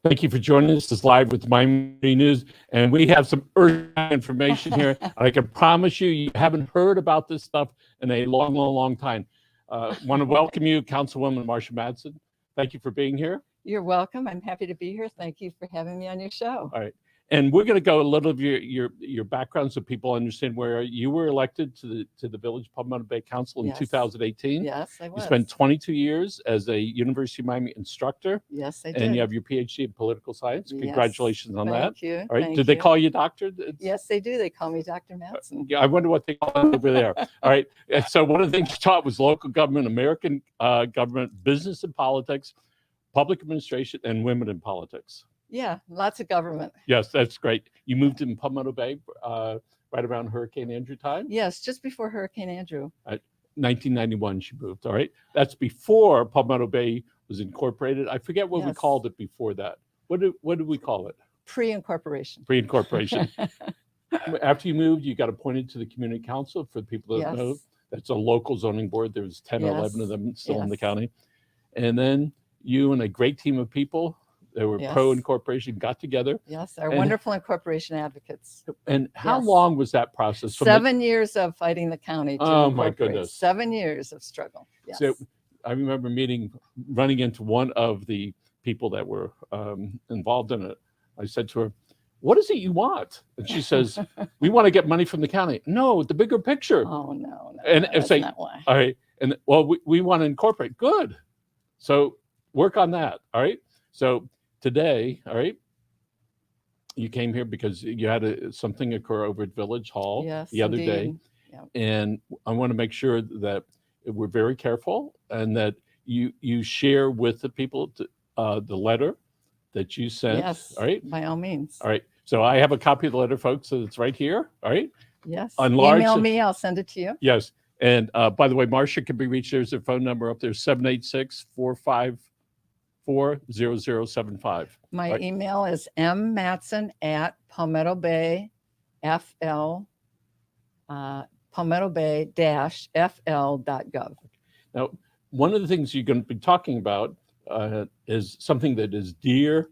Thank you for joining us. This is Live with Miami News, and we have some urgent information here. I can promise you, you haven't heard about this stuff in a long, long, long time. Want to welcome you, Councilwoman Marsha Matson. Thank you for being here. You're welcome. I'm happy to be here. Thank you for having me on your show. All right. And we're going to go a little of your background so people understand where you were elected to the Village Palmetto Bay Council in 2018. Yes, I was. You spent 22 years as a University of Miami instructor. Yes, I did. And you have your PhD in political science. Yes. Congratulations on that. Thank you. All right. Thank Did they you. call you doctor? Yes, they do. They call me Dr. Matson. Yeah, I wonder what they call it over there. All right. And so one of the things you taught was local government, American government, business and politics, public administration, and women in politics. Yeah, lots of government. Yes, that's great. You moved in Palmetto Bay right around Hurricane Andrew time? Yes, just before Hurricane Andrew. 1991 she moved, all right? That's before Palmetto Bay was incorporated. I forget what we called it before that. What did we call it? Pre-incorporation. Pre-incorporation. After you moved, you got appointed to the community council. For the people that know, that's a local zoning board. There's 10 or 11 of them still in the county. And then you and a great team of people that were pro-incorporation got together. Yes, our wonderful incorporation advocates. And how long was that process? 7 years of fighting the county to Oh my goodness. 7 years of struggle. Yes. So I remember running into one of the people that were involved in it. I said to her, "What is it you want?" And she says, "We want to get money from the county." No, the bigger picture. Oh, no, And that's like, not why. all right. And well, we want to incorporate. Good. So work on that. All right. So today, all right, you came here because you had something occur over at Village Hall the other day. Yep. And I want to make sure that we're very careful and that you share with the people the letter that you sent. Yes, all right. by all means. All right. So I have a copy of the letter, folks. So it's right here. All right. Yes. Enlarge Email me. I'll send it to you. Yes. And by the way, Marsha can be reached. There's her phone number up there, 786-454-0075. My email is mmatson@palmettobay.fl, palmettobay-fl.gov. Now, one of the things you're going to be talking about is something that is dear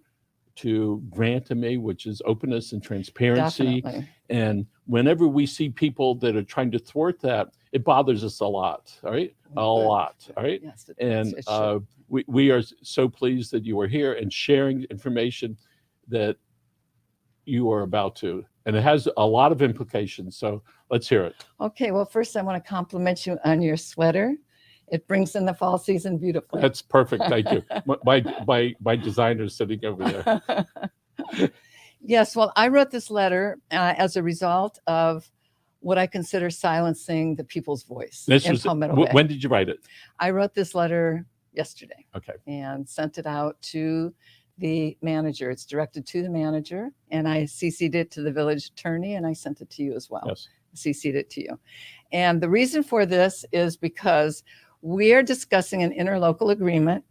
to Grant and me, which is openness and transparency. Definitely. And whenever we see people that are trying to thwart that, it bothers us a lot. All right. A lot. All right. Yes, And we are so pleased that you are here and sharing information that you are about to. And it has a lot of implications. So let's hear it. Okay. Well, first, I want to compliment you on your sweater. It brings in the fall season beautifully. That's perfect. Thank you. My designer is sitting over there. Yes. Well, I wrote this letter as a result of what I consider silencing the people's voice in Palmetto Bay. When did you write it? I wrote this letter yesterday. Okay. And sent it out to the manager. It's directed to the manager, and I CC'd it to the village attorney, and I sent it to you as well. Yes. CC'd it to you. And the reason for this is because we are discussing an interlocal agreement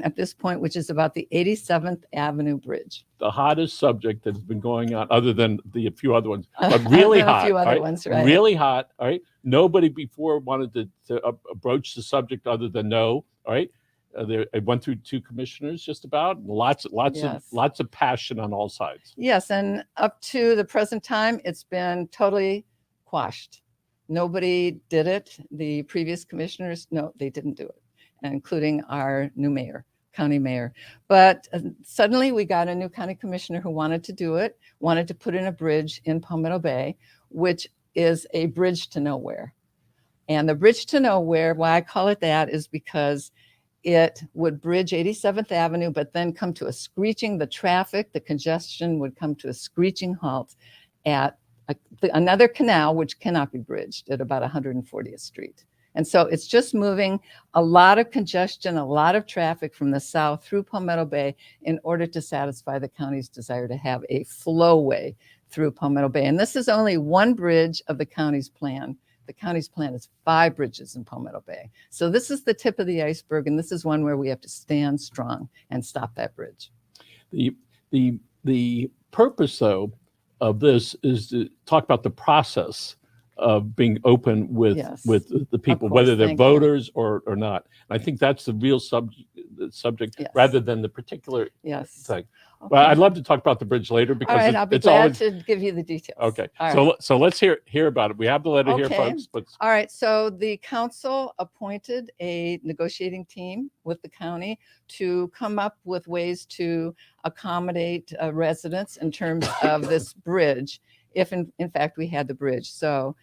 at this point, which is about the 87th Avenue Bridge. The hottest subject that has been going on, other than a few other ones, but really hot. A few other ones, right? Really hot. All right. Nobody before wanted to broach the subject other than no. All right. It went through 2 commissioners, just about. Lots of passion on all sides. Yes, and up to the present time, it's been totally quashed. Nobody did it. The previous commissioners, no, they didn't do it, including our new mayor, county mayor. But suddenly we got a new county commissioner who wanted to do it, wanted to put in a bridge in Palmetto Bay, which is a bridge to nowhere. And the bridge to nowhere, why I call it that, is because it would bridge 87th Avenue, but then come to the congestion would come to a screeching halt at another canal, which cannot be bridged, at about 140th Street. And so it's just moving a lot of congestion, a lot of traffic from the south through Palmetto Bay in order to satisfy the county's desire to have a flowway through Palmetto Bay. And this is only one bridge of the county's plan. The county's plan is 5 bridges in Palmetto Bay. So this is the tip of the iceberg, and this is one where we have to stand strong and stop that bridge. The purpose, though, of this is to talk about the process of being open with Yes. the people, course, whether they're thank you. voters or not. And I think that's the real subject Yes. rather than the particular Yes. thing. Okay. Well, I'd love to talk about the bridge later All because right, I'll be it's glad always to give you the details. okay. All So right. so let's hear about it. We have the letter here, Okay. folks. But All right, so the council appointed a negotiating team with the county to come up with ways to accommodate residents in terms of this bridge, if in fact we had the bridge. So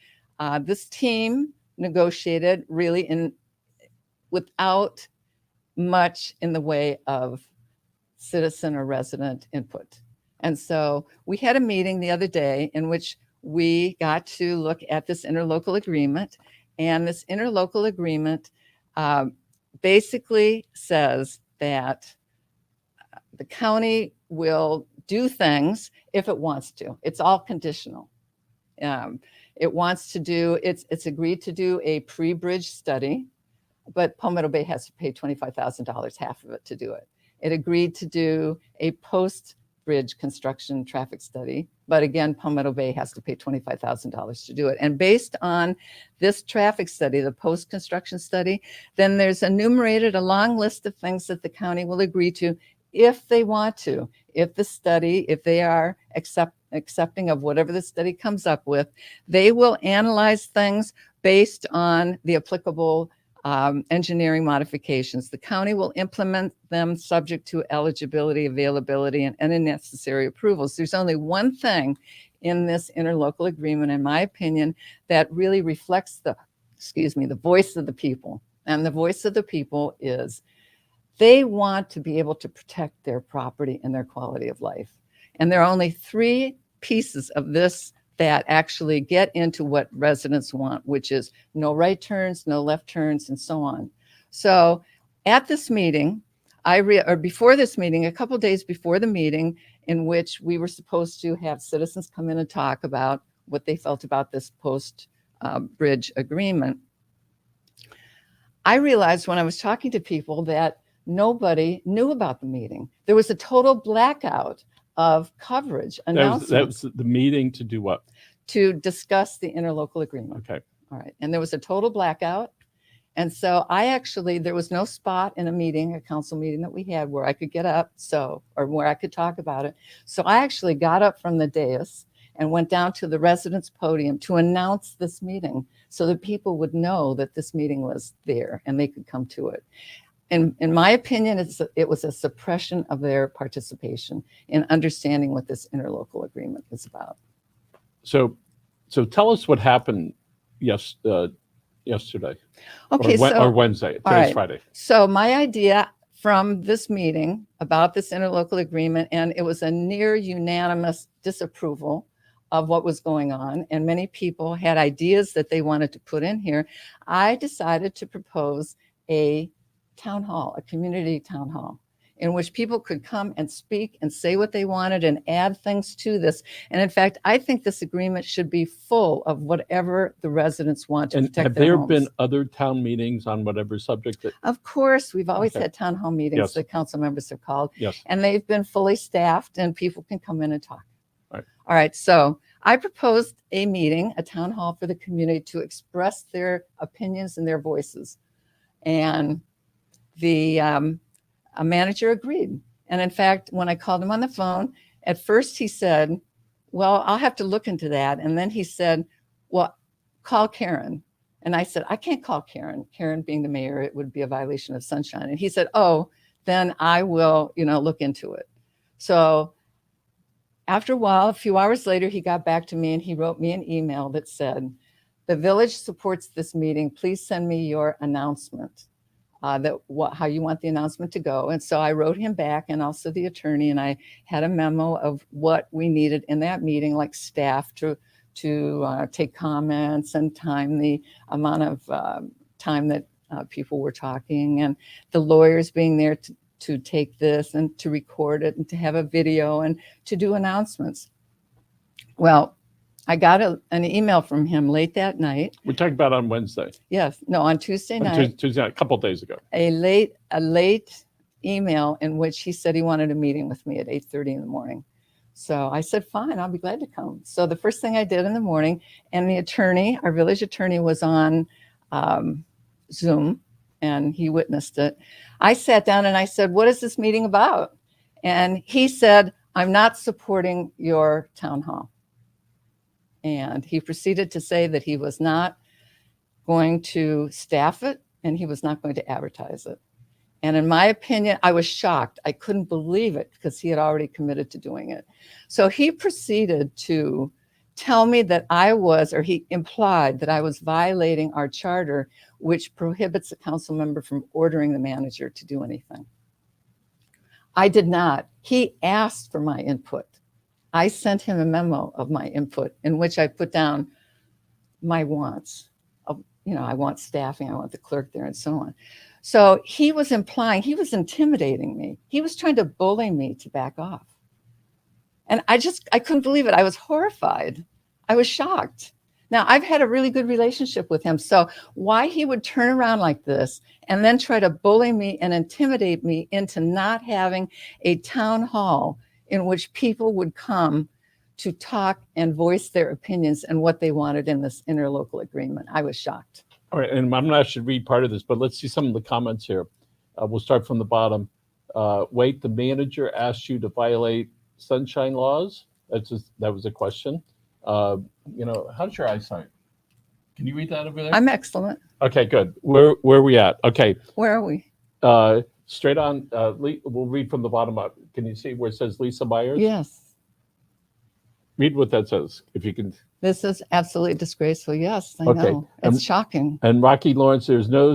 this team negotiated really without much in the way of citizen or resident input. And so we had a meeting the other day in which we got to look at this interlocal agreement. And this interlocal agreement basically says that the county will do things if it wants to. It's all conditional. It wants to do, it's agreed to do a pre-bridge study, but Palmetto Bay has to pay $25,000, half of it, to do it. It agreed to do a post-bridge construction traffic study, but again, Palmetto Bay has to pay $25,000 to do it. And based on this traffic study, the post-construction study, then there's enumerated a long list of things that the county will agree to if they want to. If the study, if they are accepting of whatever the study comes up with, they will analyze things based on the applicable engineering modifications. The county will implement them subject to eligibility, availability, and any necessary approvals. There's only one thing in this interlocal agreement, in my opinion, that really reflects the voice of the people. And the voice of the people is they want to be able to protect their property and their quality of life. And there are only 3 pieces of this that actually get into what residents want, which is no right turns, no left turns, and so on. So at this meeting, before this meeting, a couple days before the meeting, in which we were supposed to have citizens come in and talk about what they felt about this post-bridge agreement, I realized when I was talking to people that nobody knew about the meeting. There was a total blackout of coverage announcements. That was the meeting to do what? To discuss the interlocal agreement. Okay. All right. And there was a total blackout. And so there was no spot in a council meeting that we had where I could get up, or where I could talk about it. So I actually got up from the dais and went down to the residence podium to announce this meeting so that people would know that this meeting was there and they could come to it. And in my opinion, it was a suppression of their participation in understanding what this interlocal agreement is about. So tell us what happened yesterday. Okay, or Wednesday. Today's Friday. So my idea from this meeting about this interlocal agreement, and it was a near unanimous disapproval of what was going on, and many people had ideas that they wanted to put in here. I decided to propose a town hall, a community town hall, in which people could come and speak and say what they wanted and add things to this. And in fact, I think this agreement should be full of whatever the residents want to protect have their there homes. Been other town meetings on whatever subject? Of course, we've always had town hall meetings Yes. that council members have called. Yes. And they've been fully staffed and people can come in and talk. Right. All right. So I proposed a meeting, a town hall for the community to express their opinions and their voices. And a manager agreed. And in fact, when I called him on the phone, at first he said, well, I'll have to look into that. And then he said, well, call Karen. And I said, I can't call Karen. Karen being the mayor, it would be a violation of sunshine. And he said, oh, then I will, look into it. So after a while, a few hours later, he got back to me and he wrote me an email that said, the village supports this meeting. Please send me your announcement. How you want the announcement to go. And so I wrote him back, and also the attorney, and I had a memo of what we needed in that meeting, like staff to take comments and time the amount of time that people were talking, and the lawyers being there to take this and to record it and to have a video and to do announcements. Well, I got an email from him late that night. We talked about on Wednesday. Yes, no, on Tuesday night. Tuesday night, a couple of days ago. A late email in which he said he wanted a meeting with me at 8:30 in the morning. So I said, fine, I'll be glad to come. So the first thing I did in the morning, and the attorney, our village attorney, was on Zoom, and he witnessed it. I sat down and I said, what is this meeting about? And he said, I'm not supporting your town hall. And he proceeded to say that he was not going to staff it and he was not going to advertise it. And in my opinion, I was shocked. I couldn't believe it because he had already committed to doing it. So he proceeded to tell me that he implied that I was violating our charter, which prohibits a council member from ordering the manager to do anything. I did not. He asked for my input. I sent him a memo of my input in which I put down my wants. I want staffing, I want the clerk there, and so on. So he was implying, he was intimidating me. He was trying to bully me to back off. And I couldn't believe it. I was horrified. I was shocked. Now, I've had a really good relationship with him. So why he would turn around like this and then try to bully me and intimidate me into not having a town hall in which people would come to talk and voice their opinions and what they wanted in this interlocal agreement. I was shocked. All right, and I'm not should read part of this, but let's see some of the comments here. We'll start from the bottom. Wait, the manager asked you to violate sunshine laws? That was a question. How's your eyesight? Can you read that over there? I'm excellent. Okay, good. Where are we at? Okay. Where are we? Straight on. We'll read from the bottom up. Can you see where it says Lisa Myers? Yes. Read what that says, if you can. This is absolutely disgraceful. Yes, I know. It's shocking. And Rocky Lawrence, there's no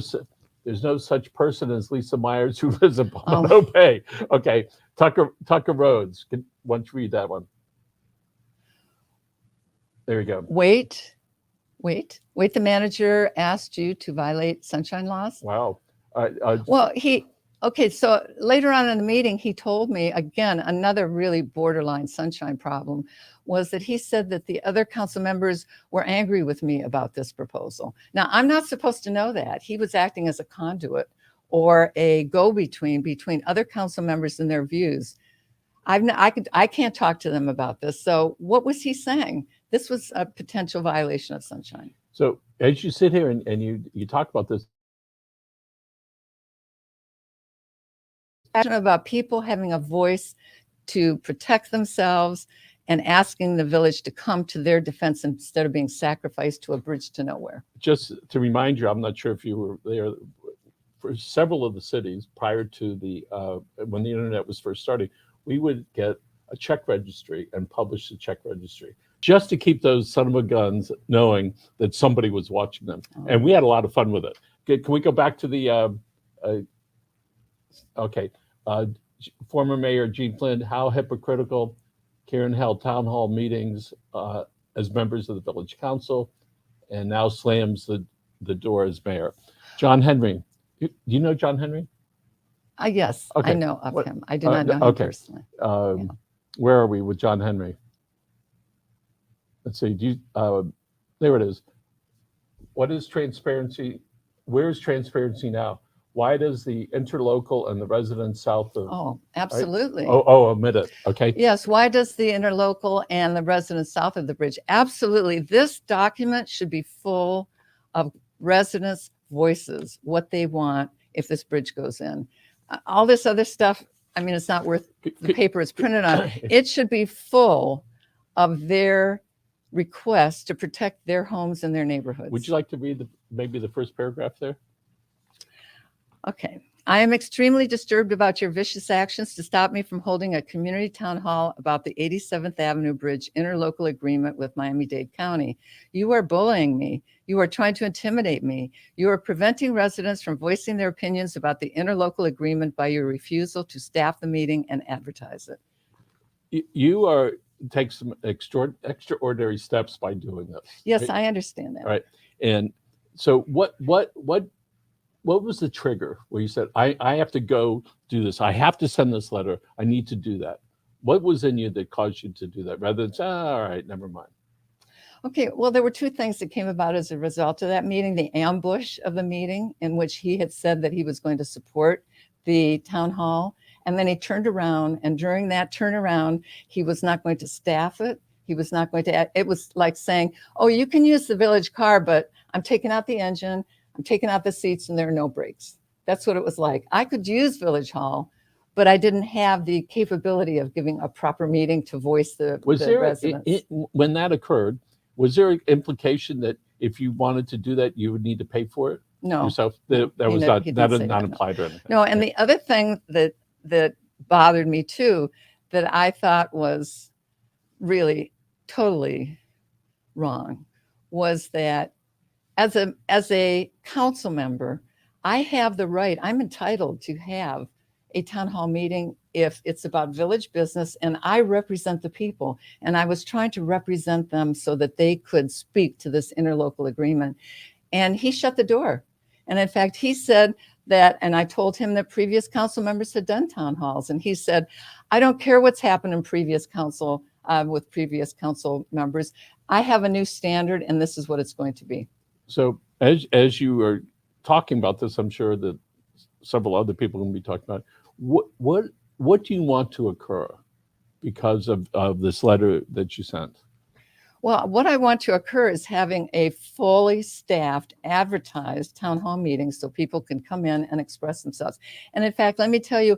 such person as Lisa Myers who lives in Palmetto Bay. Okay, Tucker Rhodes. Why don't you read that one? There you go. Wait. The manager asked you to violate sunshine laws? Wow. So later on in the meeting, he told me, again, another really borderline sunshine problem was that he said that the other council members were angry with me about this proposal. Now, I'm not supposed to know that. He was acting as a conduit or a go-between between other council members and their views. I can't talk to them about this. So what was he saying? This was a potential violation of sunshine. So as you sit here and you talk about this, about people having a voice to protect themselves and asking the village to come to their defense instead of being sacrificed to a bridge to nowhere. Just to remind you, I'm not sure if you were there, for several of the cities prior to when the internet was first starting, we would get a check registry and publish the check registry just to keep those son of a guns knowing that somebody was watching them. Oh. And we had a lot of fun with it. Can we go back to the former Mayor Gene Flynn, how hypocritical. Karen held town hall meetings as members of the village council and now slams the door as mayor. John Henry. Do you know John Henry? Yes, okay. I know of him. I do not know him personally. Where are we with John Henry? Let's see. There it is. What is transparency? Where is transparency now? Why does the interlocal and the residents south of... Oh, absolutely. Right? Omit it. Okay. Yes. Why does the interlocal and the residents south of the bridge? Absolutely. This document should be full of residents' voices, what they want if this bridge goes in. All this other stuff, I mean, it's not worth the paper it's printed on. It should be full of their requests to protect their homes and their neighborhoods. Would you like to read maybe the first paragraph there? Okay. I am extremely disturbed about your vicious actions to stop me from holding a community town hall about the 87th Avenue Bridge interlocal agreement with Miami-Dade County. You are bullying me. You are trying to intimidate me. You are preventing residents from voicing their opinions about the interlocal agreement by your refusal to staff the meeting and advertise it. You take some extraordinary steps by doing this. Yes, right? I understand that. All right. And so what was the trigger where you said, I have to go do this. I have to send this letter. I need to do that. What was in you that caused you to do that rather than say, all right, never mind? Okay, well, there were two things that came about as a result of that meeting. The ambush of the meeting in which he had said that he was going to support the town hall. And then he turned around, and during that turnaround, he was not going to staff it. He was not going to, it was like saying, oh, you can use the village car, but I'm taking out the engine, I'm taking out the seats, and there are no brakes. That's what it was like. I could use Village Hall, but I didn't have the capability of giving a proper meeting to voice the residents. When that occurred, was there an implication that if you wanted to do that, you would need to pay for it yourself? That was not applied or anything. No, and the other thing that bothered me too, that I thought was really totally wrong, was that as a council member, I have the right, I'm entitled to have a town hall meeting if it's about village business, and I represent the people. And I was trying to represent them so that they could speak to this interlocal agreement. And he shut the door. And in fact, he said that, and I told him that previous council members had done town halls. And he said, I don't care what's happened in previous council with previous council members. I have a new standard, and this is what it's going to be. So as you are talking about this, I'm sure that several other people are going to be talking about it. What do you want to occur because of this letter that you sent? Well, what I want to occur is having a fully staffed, advertised town hall meeting so people can come in and express themselves. And in fact, let me tell you,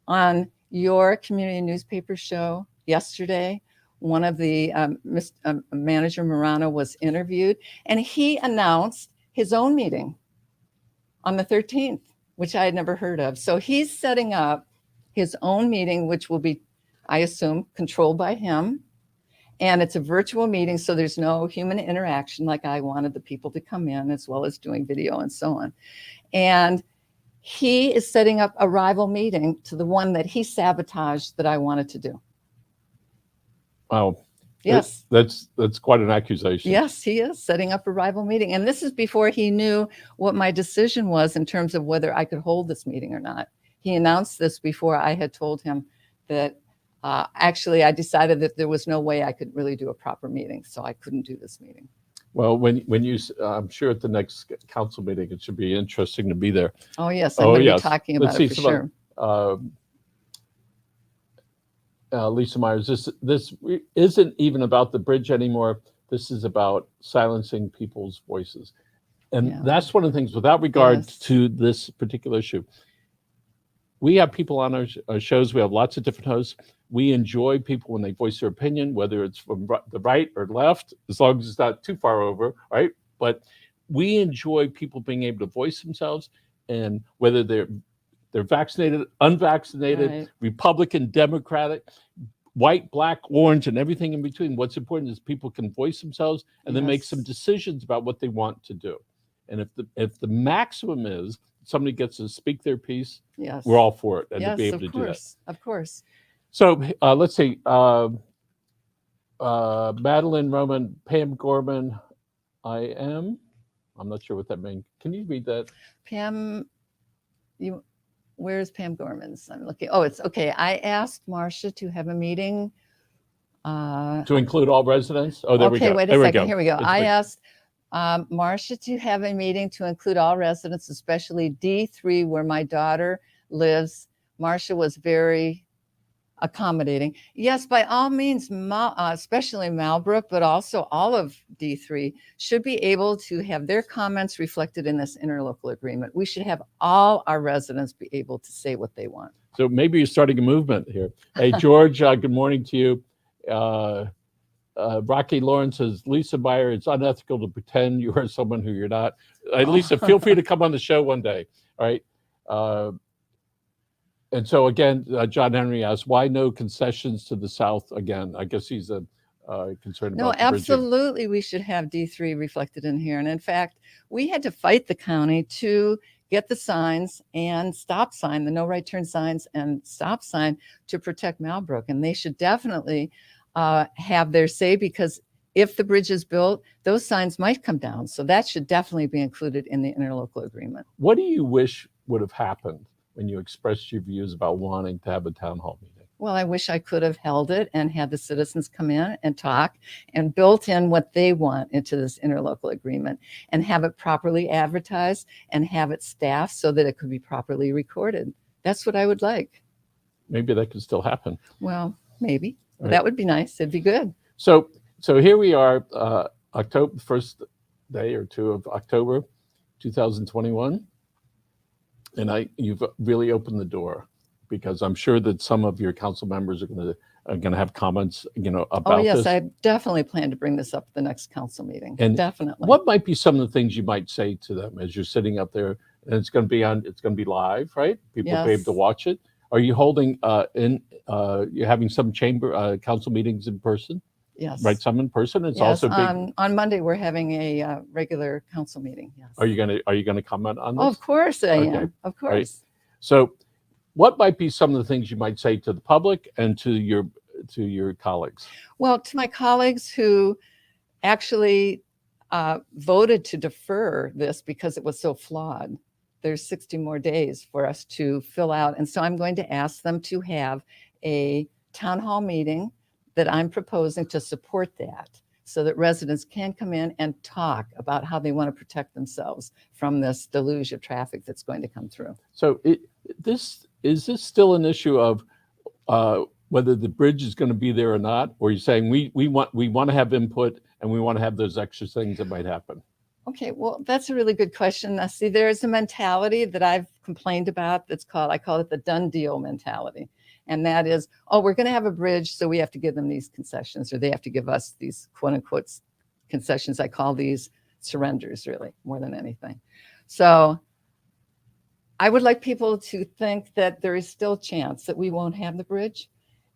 on your community newspaper show yesterday, one of the Manager Morano was interviewed, and he announced his own meeting on the 13th, which I had never heard of. So he's setting up his own meeting, which will be, I assume, controlled by him. And it's a virtual meeting, so there's no human interaction like I wanted the people to come in, as well as doing video and so on. And he is setting up a rival meeting to the one that he sabotaged that I wanted to do. Wow. Yes. That's quite an accusation. Yes, he is setting up a rival meeting. And this is before he knew what my decision was in terms of whether I could hold this meeting or not. He announced this before I had told him that actually I decided that there was no way I could really do a proper meeting, so I couldn't do this meeting. Well, when you, I'm sure at the next council meeting, it should be interesting to be there. Oh, yes, I'm going to be talking about it for sure. Lisa Myers, this isn't even about the bridge anymore. This is about silencing people's voices. And that's one of the things, without regard to this particular issue. We have people on our shows. We have lots of different hosts. We enjoy people when they voice their opinion, whether it's from the right or left, as long as it's not too far over, right? But we enjoy people being able to voice themselves, and whether they're vaccinated, unvaccinated, Republican, Democratic, white, black, orange, and everything in between. What's important is people can voice themselves and then make some decisions about what they want to do. And if the maximum is somebody gets to speak their piece, we're all for it, and to be able to do that. Of course. So let's see, Madeline Roman, Pam Gorman, I'm not sure what that means. Can you read that? Pam, where's Pam Gorman's? I'm looking. Oh, it's okay. I asked Marsha to have a meeting. To include all residents? Oh, there we go. Okay, wait a second. Here we go. I asked Marsha to have a meeting to include all residents, especially D3, where my daughter lives. Marsha was very accommodating. Yes, by all means, especially Malbrook, but also all of D3 should be able to have their comments reflected in this interlocal agreement. We should have all our residents be able to say what they want. So maybe you're starting a movement here. Hey, George, good morning to you. Rocky Lawrence says, Lisa Meyer, it's unethical to pretend you are someone who you're not. Lisa, feel free to come on the show one day. All right. And so again, John Henry asks, why no concessions to the south again? I guess he's concerned about No, absolutely, we should have D3 reflected in here. And in fact, we had to fight the county to get the signs and stop sign, the no right turn signs and stop sign to protect Malbrook. And they should definitely have their say, because if the bridge is built, those signs might come down. So that should definitely be included in the interlocal agreement. What do you wish would have happened when you expressed your views about wanting to have a town hall meeting? Well, I wish I could have held it and had the citizens come in and talk and built in what they want into this interlocal agreement and have it properly advertised and have it staffed so that it could be properly recorded. That's what I would like. maybe that could still happen. Well, maybe. Right. That would be nice. It'd be good. So here we are, October, first day or two of October, 2021, and you've really opened the door, because I'm sure that some of your council members are going to have comments, about yes, this. I definitely plan to bring this up at the next council meeting. And definitely. What might be some of the things you might say to them as you're sitting up there, and it's going to be live, right? People will be able to watch it. Are you holding you're having some chamber council meetings in person? Yes. Right, some in person. It's yes, also big. On Monday we're having a regular council meeting. Yes. Are you gonna comment on this? Oh, of course I am. Of course. Right. So, what might be some of the things you might say to the public and to your colleagues? Well, to my colleagues who actually voted to defer this because it was so flawed, there's 60 more days for us to fill out. And so I'm going to ask them to have a town hall meeting that I'm proposing to support that, so that residents can come in and talk about how they want to protect themselves from this deluge of traffic that's going to come through. So is this still an issue of whether the bridge is going to be there or not? Or are you saying we want to have input and we want to have those extra things that might happen? Okay, well, that's a really good question. Now, see, there's a mentality that I've complained about I call it the done deal mentality. And that is, oh, we're going to have a bridge, so we have to give them these concessions, or they have to give us these quote unquote concessions. I call these surrenders, really, more than anything. So I would like people to think that there is still a chance that we won't have the bridge.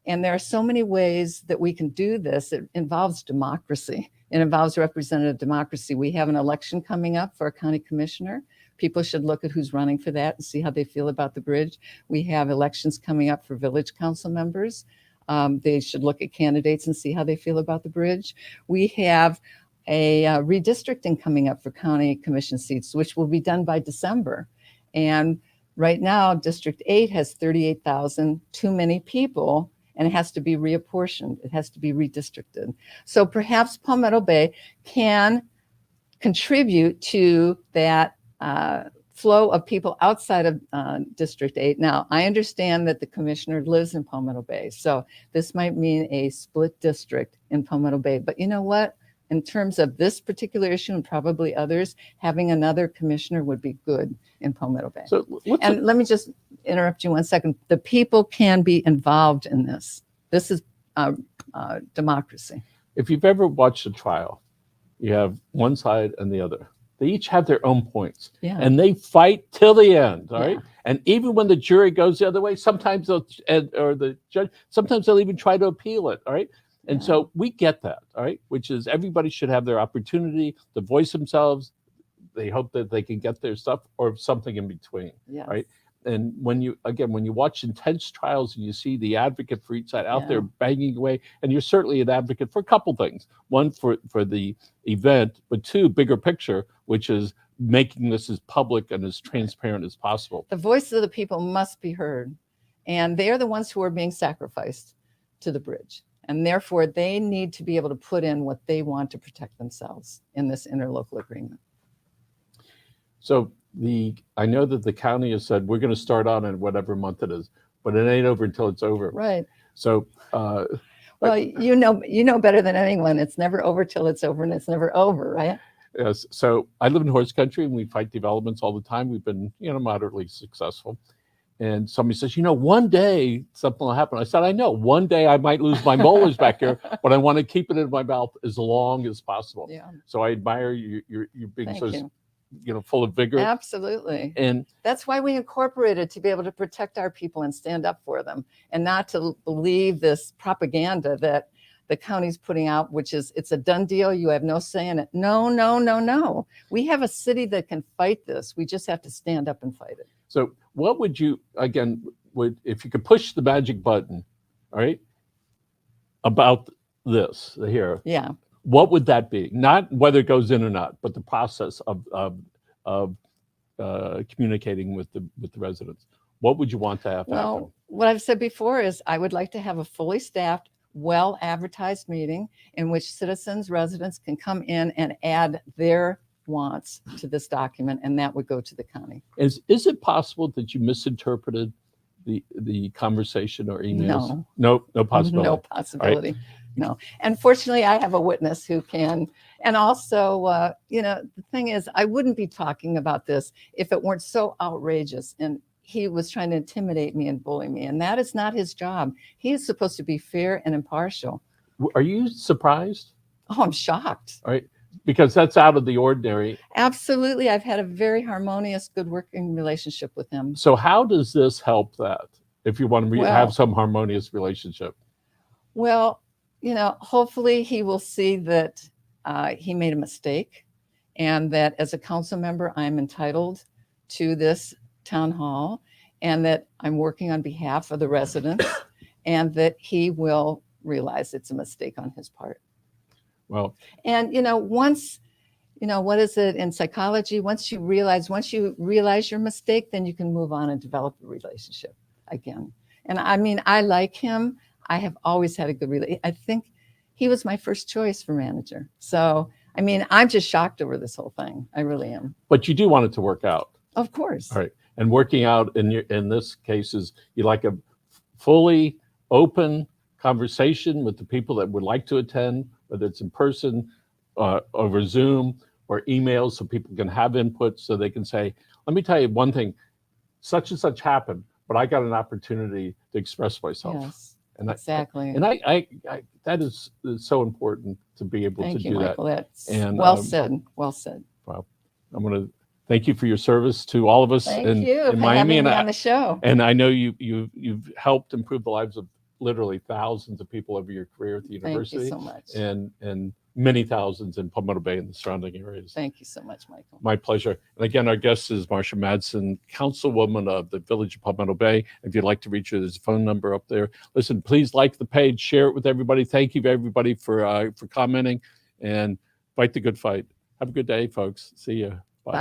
And there are so many ways that we can do this. It involves democracy. It involves representative democracy. We have an election coming up for a county commissioner. People should look at who's running for that and see how they feel about the bridge. We have elections coming up for village council members. They should look at candidates and see how they feel about the bridge. We have a redistricting coming up for county commission seats, which will be done by December. And right now, District 8 has 38,000 too many people, and it has to be reapportioned. It has to be redistricted. So perhaps Palmetto Bay can contribute to that flow of people outside of District 8. Now, I understand that the commissioner lives in Palmetto Bay, so this might mean a split district in Palmetto Bay. But you know what? In terms of this particular issue and probably others, having another commissioner would be good in Palmetto Bay. So let me just interrupt you 1 second. The people can be involved in this. This is democracy. If you've ever watched a trial, you have one side and the other. They each have their own points, and they fight till the end. All right. And even when the jury goes the other way, sometimes or the judge, sometimes they'll even try to appeal it. All right. And so we get that. All right. Which is everybody should have their opportunity to voice themselves. They hope that they can get their stuff or something in between. Right. And when you watch intense trials and you see the advocate for each side out there banging away, and you're certainly an advocate for a couple things. One, for the event, but two, bigger picture, which is making this as public and as transparent as possible. The voices of the people must be heard, and they are the ones who are being sacrificed to the bridge. And therefore, they need to be able to put in what they want to protect themselves in this interlocal agreement. So I know that the county has said we're going to start on in whatever month it is, but it ain't over until it's over. Right. So, well, you know better than anyone. It's never over till it's over, and it's never over, right? Yes. So I live in horse country, and we fight developments all the time. We've been, moderately successful. And somebody says, one day something will happen. I said, I know. One day I might lose my molars back here, but I want to keep it in my mouth as long as possible. Yeah. So I admire you being full of vigor. Absolutely. And that's why we incorporated, to be able to protect our people and stand up for them, and not to believe this propaganda that the county's putting out, which is, it's a done deal. You have no say in it. No, no, no, no. We have a city that can fight this. We just have to stand up and fight it. So what would you, if you could push the magic button, all right, about this here? Yeah. What would that be? Not whether it goes in or not, but the process of communicating with the residents. What would you want to have happen? Well, what I've said before is I would like to have a fully staffed, well-advertised meeting in which citizens, residents can come in and add their wants to this document, and that would go to the county. Is it possible that you misinterpreted the conversation or emails? No. No possibility. No possibility. No. And fortunately, I have a witness who can. And also, the thing is, I wouldn't be talking about this if it weren't so outrageous. And he was trying to intimidate me and bully me. And that is not his job. He is supposed to be fair and impartial. Are you surprised? Oh, I'm shocked. All right. Because that's out of the ordinary. Absolutely. I've had a very harmonious, good working relationship with him. So how does this help that, if you want to have some harmonious relationship? Well, hopefully he will see that he made a mistake, and that as a council member, I'm entitled to this town hall, and that I'm working on behalf of the residents, and that he will realize it's a mistake on his part. Well, and once, what is it in psychology? Once you realize your mistake, then you can move on and develop a relationship again. And I mean, I like him. I have always had a good relationship. I think he was my first choice for manager. So, I mean, I'm just shocked over this whole thing. I really am. But you do want it to work out. Of course. All right. And working out in this case is you like a fully open conversation with the people that would like to attend, whether it's in person, over Zoom, or emails, so people can have input, so they can say, let me tell you one thing, such and such happened, but I got an opportunity to express myself. Yes, and exactly. And I that is so important to be able to do Michael, that. That's well said. Well said. Well, I'm going to thank you for your service to all of us in Miami and on the show. And I know you've helped improve the lives of literally thousands of people over your career at the university. Thank you so much. And many thousands in Palmetto Bay and the surrounding areas. Thank you so much, Michael. My pleasure. And again, our guest is Marsha Matson, Councilwoman of the Village of Palmetto Bay. If you'd like to reach her, there's a phone number up there. Listen, please like the page, share it with everybody. Thank you, everybody, for commenting, and fight the good fight. Have a good day, folks. See you. Bye. Bye.